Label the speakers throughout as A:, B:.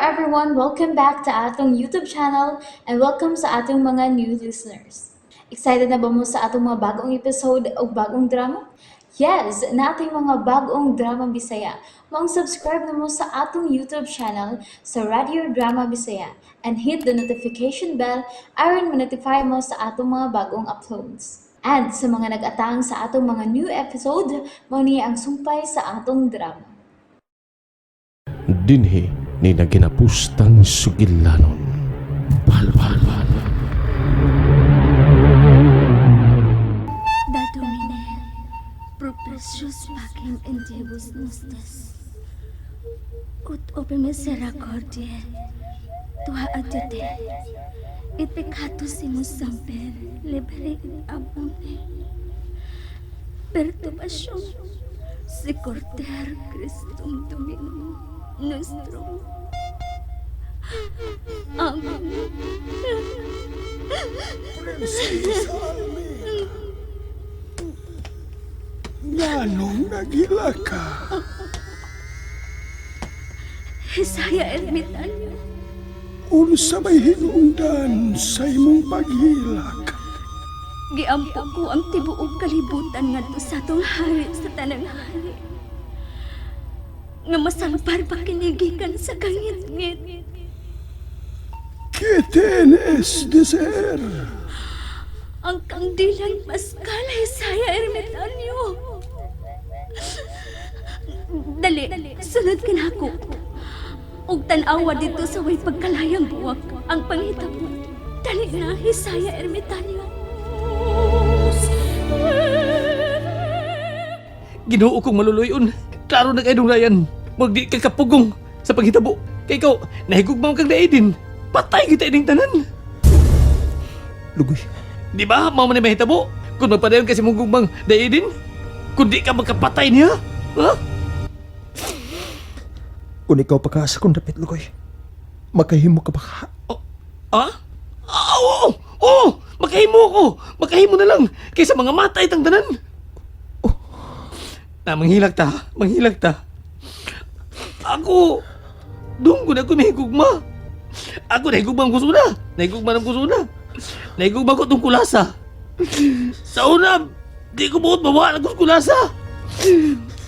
A: everyone, welcome back to atong YouTube channel and welcome sa atong mga new listeners. Excited na ba mo sa atong mga bagong episode o bagong drama? Yes, na ating mga bagong drama Bisaya. Subscribe na mo sa atong YouTube channel sa Radio Drama Bisaya and hit the notification bell aron ma-notify mo sa atong mga bagong uploads. And sa mga nag-atang sa atong mga new episode, mo niya ang sumpay sa atong drama.
B: Dinhi ni naginapustang sugilanon. Palpal.
C: Da Domine, pro precious pacem in Diebus nostes, ut ope misericordie, tua adjude, et peccatus simus semper, liberi in abune, perturbation, securter Christum Dominum nostrum. Amen.
D: Nganong nagila ka?
C: Hisaya ermitanyo,
D: Unsa may hinungdan sa imong paghilak?
C: giampo ko ang tibuok kalibutan ngadto sa atong hari sa tanang hari. Nga masampar pa kinigikan sa kangit-ngit.
D: Kiten es deser.
C: Ang kangdilang Pascal Hisaya ermitanyo. Dali, sunod ka na ako. Og tanawa dito sa way pagkalayang buwak ang panghitabo. Dali na, Hisaya ermitanyo.
E: Ginoo kong maluluyon. Klaro na kayo Ryan. Magdi ka kapugong sa paghitabo. Kay ikaw, nahigugmaw kang daidin. Patay kita ining tanan.
D: Lugoy,
E: Di ba, mao man na mahitabo? Kung magpadayon kasi mong gugmang daidin? Kung di ka magkapatay niya? Ha?
D: kung ikaw pa ka sa kong dapit, Lugoy, makahimo ka ba ka?
E: Ha? Oo! Oo! Makahimo ko! Makahimo na lang! Kaysa mga matay tang tanan! Manghilag ta. Ako, doon ko na ako nahigugma. Ako nahigugma ang kusuna. Nahigugma ko itong kulasa. Sa una, di ko buot bawa ng kulasa.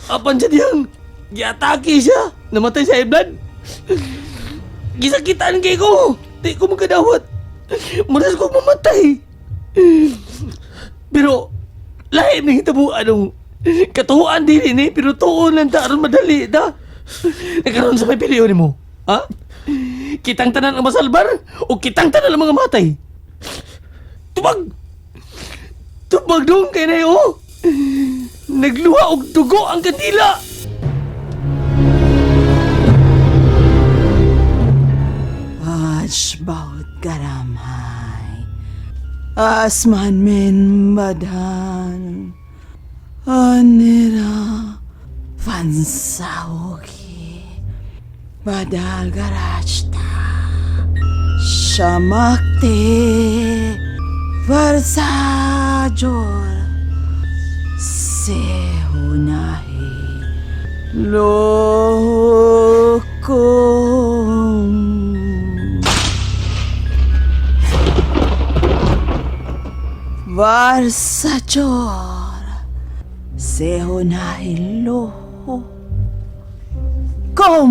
E: Apan siya diyang, giatake siya. Namatay sa high blood. Gisakitaan kay ko. Di ko magkadawat. Maras ko mamatay. Pero, lahim na hitabo anong katuhuan din ini, pero tuon lang ta aron madali da. Nagkaroon sa may piliyon mo. Ha? Kitang tanan ang masalbar o kitang tanan ang mga matay? Tubag dong kay na oh. Nagluha og dugo ang kandila.
F: Ashbaut garamhay, asman min badan, anira fansauki, badal garajta, shamakte, versajor, sehunahi, lokum. Varsachor Sehonahilo Kom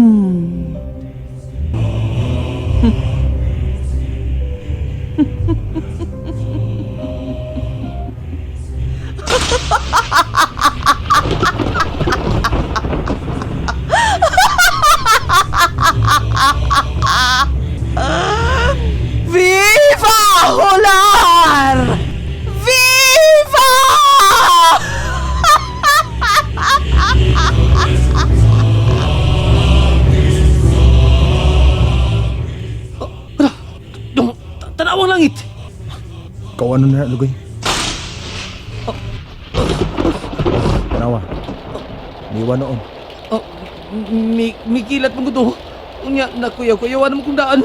F: Viva Holar! Viva!
E: Tanawang langit.
D: Kawan na, Lugoy. Tanawa. Niwa noon.
E: Mikilat mo ko to. Unya, nakuyaw-kuyawan mo kong daan.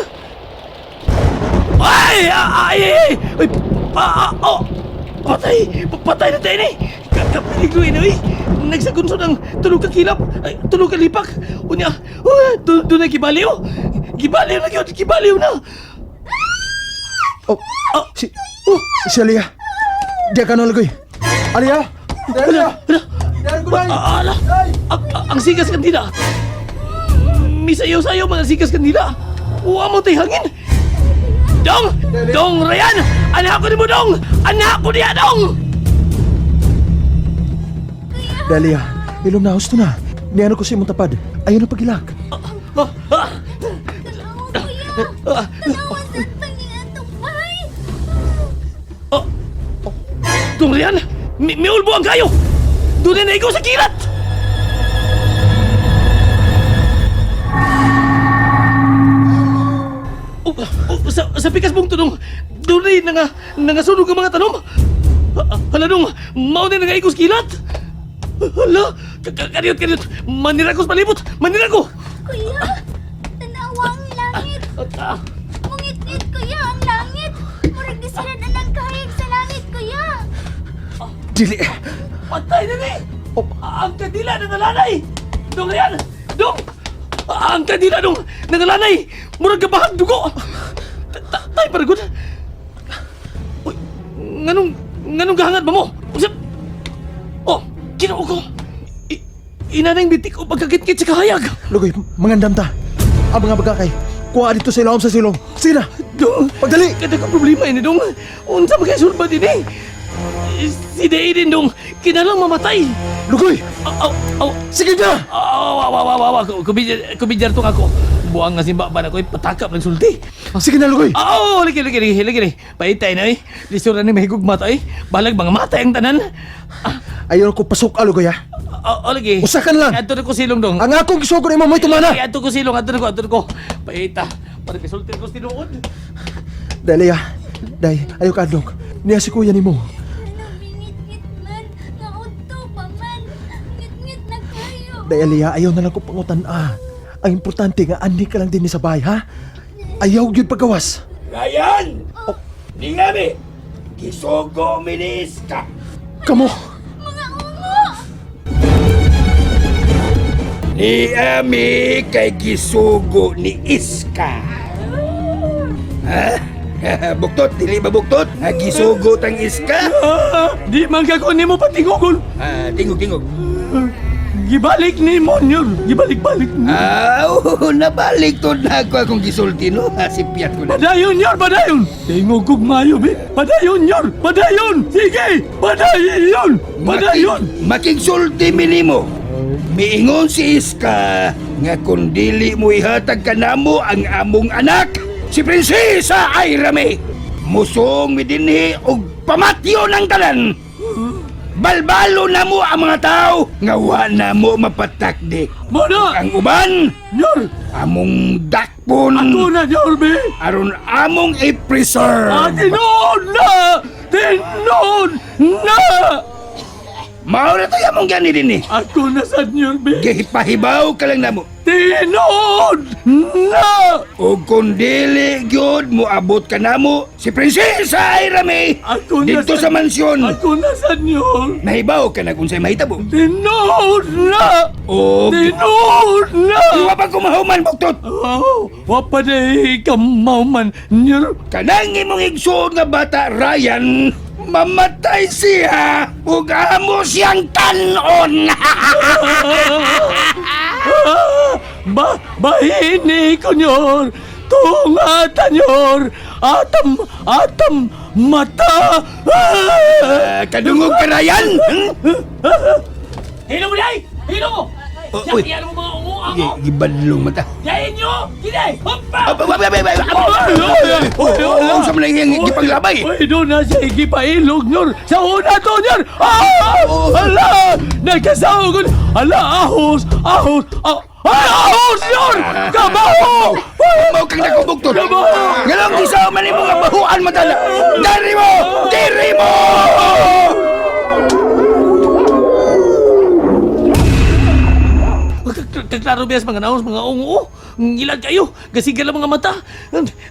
E: Ay! Patay na tayo na eh! Kapiligluin na eh! Nagsagunsod ang tulog ka kilap, tulog ka lipak. Unya, doon ay kibali oh! Gibaliw na yun! Gibaliw na!
D: Oh, si Alia. Diya ka na, Lugoy. Alia! Alia!
E: Ala! Ang sigas kandila! Misayaw-sayaw mga sigas kandila! Uwa mo tayo hangin! Dong! Dong, Ryan! Anak ko ni mo, Dong! Anak ko niya, Dong!
D: Dalia, ilom na husto na. Niano ko si Montapad. Ayaw na pagilak.
E: Dong, Ryan! May ulbo ang kayo! Doon na ikaw sa kilat! Sa pikas mong tunong, doon na nangasunod ang mga tanom. Hala dong, mauna na nga ikos kilat. Hala, kariot, maniragos palibot, manirago.
C: Kuya, tanawa ang langit. Mungit-ngit, kuya, ang langit. Murag gisaran ang kahig sa langit, kuya.
D: Dili.
E: Patay na ni! Ang kadila ng alanay! Dong yan! Dong! Ang kadila ng alanay! Murag kabahag dugo! Tay paragod! Uy! Nganong gahangat ba mo? Usap! Oh! Kinao ko! Inanang bitik o pagkakit-kit sa kahayag!
D: Lugoy, mangandam ta. Ang mga bagakay, kuha dito sa ilawom sa silong. Sina!
E: Dong!
D: Pagdali!
E: Kada ka problema ini, Dong! Unsa magkasurba din eh! Si Deiden, Dong! Kinalang mamatay!
D: Lugoy!
E: Aw!
D: Sige na!
E: Kubidyar tong ako. Buang nga simba ba na ko patakap ng sulti.
D: Sige na, Lugoy!
E: Lagi. Paitay na eh. Lisura ni mahigog mata eh. Balag mga matay ang tanan.
D: Ayaw ko pasok, Lugoy, ha?
E: Lagi.
D: Usakan lang.
E: Adto na ko silong, Dong.
D: Ang akong gisugod ay mamoy tumana!
E: Adto ko silong, adto na ko. Paita. Para kisulti ko tinuod.
D: Dalia, day, ayaw ka adlok. Niya si kuya ni mo.
C: Bingit-ngit man, nga udto pa man. Ngit-ngit na kayo.
D: Dalia, ayaw na lang ko pangutan, Ang importante nga, andi ka lang din ni sa bahay, ha? Ayaw yun paggawas.
G: Ryan! Di nga mi! Gisugo minis ka!
D: Kamo!
C: Mga ungo!
G: Ni Ami kay gisugo ni Iska! Ha? Buktot, dili ba buktot? Gisugo tang Iska?
E: Di man ka ni mo patingogol.
G: Tingog.
E: Gibalik ni mo, Nyor. Gibalik-balik mo.
G: Nabalik to na ako akong gisulti, no? Sipiat ko na.
E: Padayon, Nyor, padayon! Tingog kog mayo, be. Padayon, Nyor! Padayon! Sige! Padayon! Padayon!
G: Makigsulti minimo. Miingon si Iska nga kung dili mo ihatag ka namo ang among anak, si Prinsesa Airame. Musong mi dinhi og pamatyo ng tanan. Balbalo na mo ang mga tao nga wa na mo mapatakdi.
E: Mana!
G: Ang uban,
E: Nyor!
G: among dakpon.
E: Ako na, Nyor, be!
G: Aron among i-preserve.
E: Tinood na! Tinood na!
G: Mao na tayo among gani din eh.
E: Ako na sa Nyor, be!
G: Gihipahibaw ka lang namo.
E: Tinood na!
G: O kung dili gyud mo abot ka namo, si Prinsesa Airame
E: Ako na
G: dito sa mansyon.
E: Ako na sa Nyor!
G: Mahibaw ka na kung sa'y mahitabo.
E: Tinood na!
G: O
E: Tinood na!
G: iwa pa kumahuman, buktot.
E: Oh, wapaday kamaw man, Nyor!
G: Kanang imong igsuon nga bata, Ryan, mamatay siya ug amo siyang kanon.
E: Bahini ko, Nyor! Tungatan, Nyor! Atam mata!
G: Kadungog ka, Ryan.
E: Hino mo, Day! Hino mo!
G: Uy.
E: Yan mo mga umuang mo!
G: Gibadlong mata.
E: Yayin nyo! Giday! Hoppa!
G: Sa man yung gipaglabay.
E: Uy, doon na siya igipailog, Nyor! Sa una to, Nyor! Hala! Nagkasahod! Hala, ahos! Ahos, Nyor! Kabaho!
G: Mau kang nakubuktot.
E: Kabaho!
G: Galong isaw man yung mga bahuan matala. Dari mo! Diri mo!
E: Kaklaro biyas mga naos, mga ungo. Ilag kayo. Gasigal ang mga mata.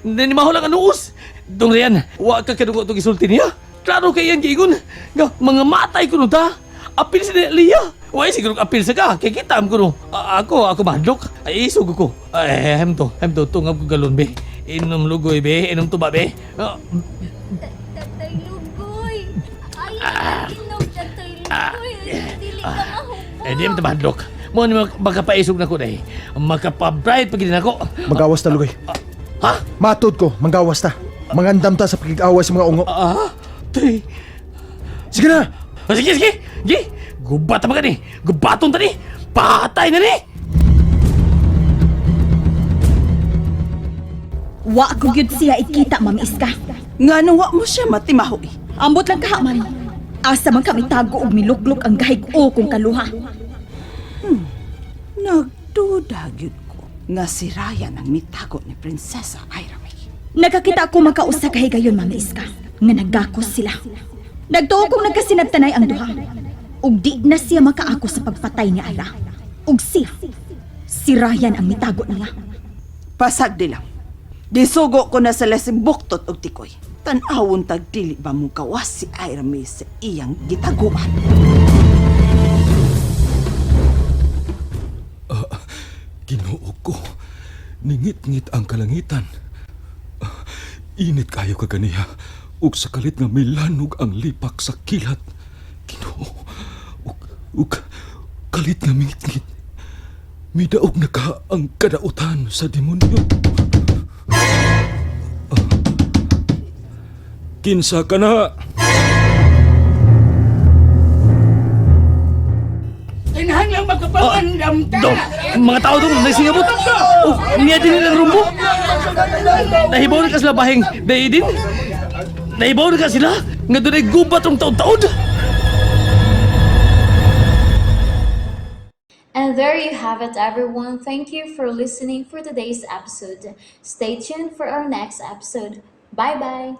E: Nanimahol ang anuos. Dong Rian, wa ka kadugo itong isulti niya. Klaro kayo yan, Gigon. Nga, mga matay ko nun ta. Apil si Liya. Why siguro apil sa ka? Kaya kita ko no. Ako madlok. Ay, isog ko. Ay, hem to. Tungab ko galon, be. Inom lugoy, be. Inom tuba, be.
C: Tatay Lugoy. Ay, inom Tatay Lugoy. Dili ka mahubo.
E: Di mo madlok. Mo ni makapaisog na ko dahil. Makapabright pag na ako.
D: Magawas ta, Lugoy.
E: Ha?
D: Matod ko, manggawas ta. Mangandam ta sa pagkikawa sa mga ungo.
E: Tay.
D: Sige na!
E: Sige. Gubat naman ka ni. Gubaton ta ni. Patay na ni.
C: Wa ko gyud siya ikita, Ma'am Iska.
F: Nga nung wa mo siya matimahoy.
C: Ambot lang kaha, Ma'am. Asa man kami tago og miluklok ang gahig-o kong kaluha.
F: Nagduda gyud ko nga si Ryan ang mitago ni Prinsesa Ira May.
C: Nakakita ko magkausa ka higayon, Ma'am Iska, nga naggakos sila. Nagtuo kong nagkasinabtanay ang duha. Ug di na siya makaako sa pagpatay ni Ira. Ug siya, si Ryan ang mitago niya.
F: Pasagdi lang. Disugo ko na sila si Buktot og Tikoy. Tan-awon tag dili ba mo gawas si Ira May sa iyang gitaguan.
H: Ginoo ko, ningit-ngit ang kalangitan. Init kayo kaganiya, ug sa kalit nga milanog ang lipak sa kilat. Ginoo, ug kalit nga mingit-ngit. Midaog na ka ang kadautan sa demonyo. Kinsa ka na?
G: Kinahanglang magkapangandam ka!
E: Dong, mga tao dong, nagsingabot. Oh, niya din nilang rumbo. Nahibaw na ka sila bahing dahi din. Nahibaw na ka sila. Nga doon ay gubat ng taon-taon.
A: And there you have it, everyone. Thank you for listening for today's episode. Stay tuned for our next episode. Bye bye.